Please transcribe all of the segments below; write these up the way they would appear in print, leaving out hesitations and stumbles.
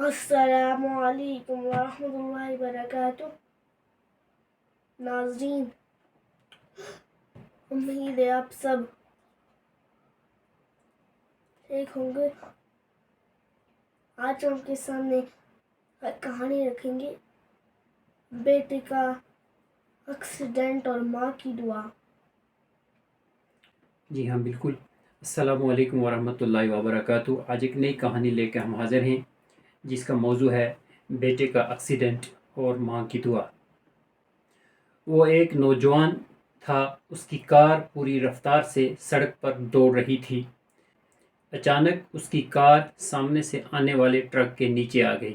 السلام علیکم ورحمۃ اللہ وبرکاتہ۔ ناظرین، امید ہے آپ سب ٹھیک ہوں گے۔ آج ہم کے سامنے کہانی رکھیں گے، بیٹے کا ایکسیڈنٹ اور ماں کی دعا۔ جی ہاں بالکل۔ السلام علیکم ورحمۃ اللہ وبرکاتہ۔ آج ایک نئی کہانی لے کے ہم حاضر ہیں، جس کا موضوع ہے بیٹے کا ایکسیڈنٹ اور ماں کی دعا۔ وہ ایک نوجوان تھا، اس کی کار پوری رفتار سے سڑک پر دوڑ رہی تھی۔ اچانک اس کی کار سامنے سے آنے والے ٹرک کے نیچے آ گئی۔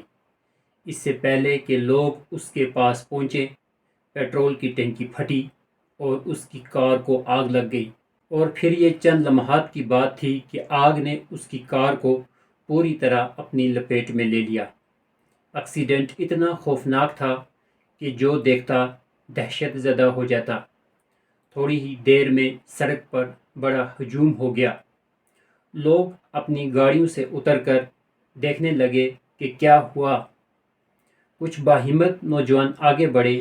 اس سے پہلے کہ لوگ اس کے پاس پہنچے، پیٹرول کی ٹینکی پھٹی اور اس کی کار کو آگ لگ گئی۔ اور پھر یہ چند لمحات کی بات تھی کہ آگ نے اس کی کار کو پوری طرح اپنی لپیٹ میں لے لیا۔ ایکسیڈنٹ اتنا خوفناک تھا کہ جو دیکھتا دہشت زدہ ہو جاتا۔ تھوڑی ہی دیر میں سڑک پر بڑا ہجوم ہو گیا۔ لوگ اپنی گاڑیوں سے اتر کر دیکھنے لگے کہ کیا ہوا۔ کچھ باہمت نوجوان آگے بڑھے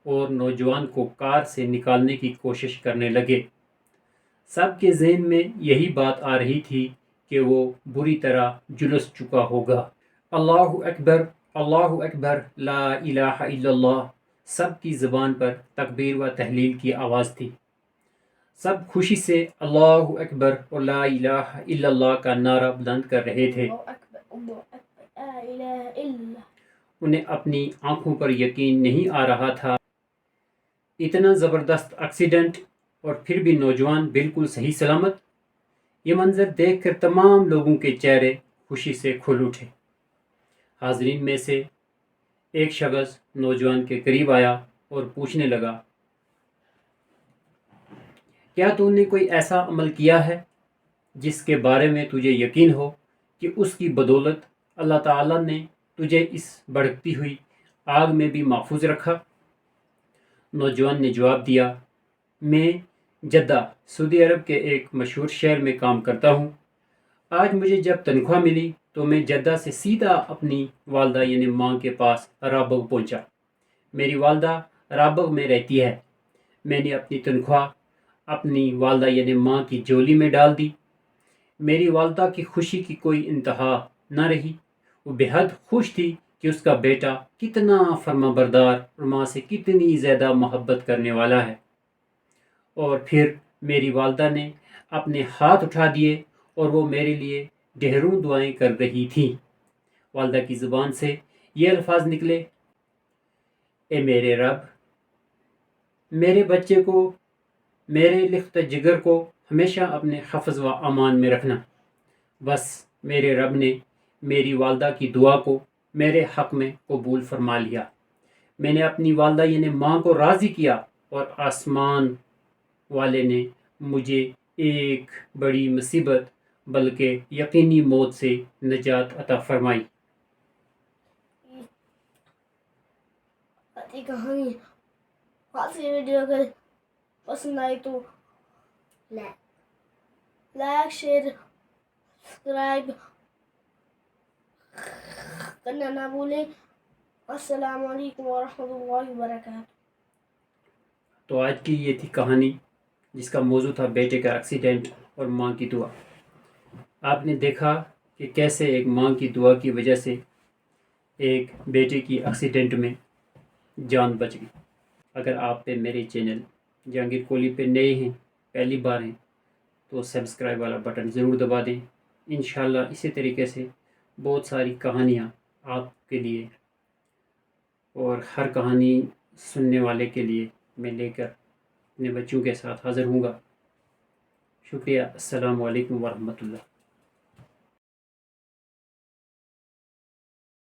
اور نوجوان کو کار سے نکالنے کی کوشش کرنے لگے۔ سب کے ذہن میں یہی بات آ رہی تھی کہ وہ بری طرح جھلس چکا ہوگا۔ اللہ اکبر، اللہ اکبر، لا الہ الا اللہ، سب کی زبان پر تکبیر و تحلیل کی آواز تھی۔ سب خوشی سے اللہ اکبر اور لا الہ الا اللہ کا نعرہ بلند کر رہے تھے۔ لا الہ الا اللہ۔ انہیں اپنی آنکھوں پر یقین نہیں آ رہا تھا۔ اتنا زبردست ایکسیڈنٹ اور پھر بھی نوجوان بالکل صحیح سلامت۔ یہ منظر دیکھ کر تمام لوگوں کے چہرے خوشی سے کھل اٹھے۔ حاضرین میں سے ایک شخص نوجوان کے قریب آیا اور پوچھنے لگا، کیا تو نے کوئی ایسا عمل کیا ہے جس کے بارے میں تجھے یقین ہو کہ اس کی بدولت اللہ تعالیٰ نے تجھے اس بھڑکتی ہوئی آگ میں بھی محفوظ رکھا؟ نوجوان نے جواب دیا، میں جدہ سعودی عرب کے ایک مشہور شہر میں کام کرتا ہوں۔ آج مجھے جب تنخواہ ملی تو میں جدہ سے سیدھا اپنی والدہ یعنی ماں کے پاس رابغ پہنچا۔ میری والدہ رابغ میں رہتی ہے۔ میں نے اپنی تنخواہ اپنی والدہ یعنی ماں کی جولی میں ڈال دی۔ میری والدہ کی خوشی کی کوئی انتہا نہ رہی۔ وہ بے حد خوش تھی کہ اس کا بیٹا کتنا فرما بردار اور ماں سے کتنی زیادہ محبت کرنے والا ہے۔ اور پھر میری والدہ نے اپنے ہاتھ اٹھا دیے اور وہ میرے لیے ڈھیروں دعائیں کر رہی تھیں۔ والدہ کی زبان سے یہ الفاظ نکلے، اے میرے رب، میرے بچے کو، میرے لخت جگر کو ہمیشہ اپنے حفظ و امان میں رکھنا۔ بس میرے رب نے میری والدہ کی دعا کو میرے حق میں قبول فرما لیا۔ میں نے اپنی والدہ یعنی ماں کو راضی کیا اور آسمان والے نے مجھے ایک بڑی مصیبت بلکہ یقینی موت سے نجات عطا فرمائی۔ کہانی آج کی ویڈیو اگر پسند آئی تو لائک شیئر سبسکرائب کرنا نہ بھولیں۔ السلام علیکم ورحمۃ اللہ وبرکاتہ۔ تو آج کی یہ تھی کہانی جس کا موضوع تھا بیٹے کا ایکسیڈنٹ اور ماں کی دعا۔ آپ نے دیکھا کہ کیسے ایک ماں کی دعا کی وجہ سے ایک بیٹے کی ایکسیڈنٹ میں جان بچ گئی۔ اگر آپ پہ میرے چینل جہانگیر کولی پہ نئے ہیں، پہلی بار ہیں، تو سبسکرائب والا بٹن ضرور دبا دیں۔ انشاءاللہ اسی طریقے سے بہت ساری کہانیاں آپ کے لیے اور ہر کہانی سننے والے کے لیے میں لے کر اپنے بچوں کے ساتھ حاضر ہوں گا۔ شکریہ۔ السلام علیکم ورحمۃ اللہ۔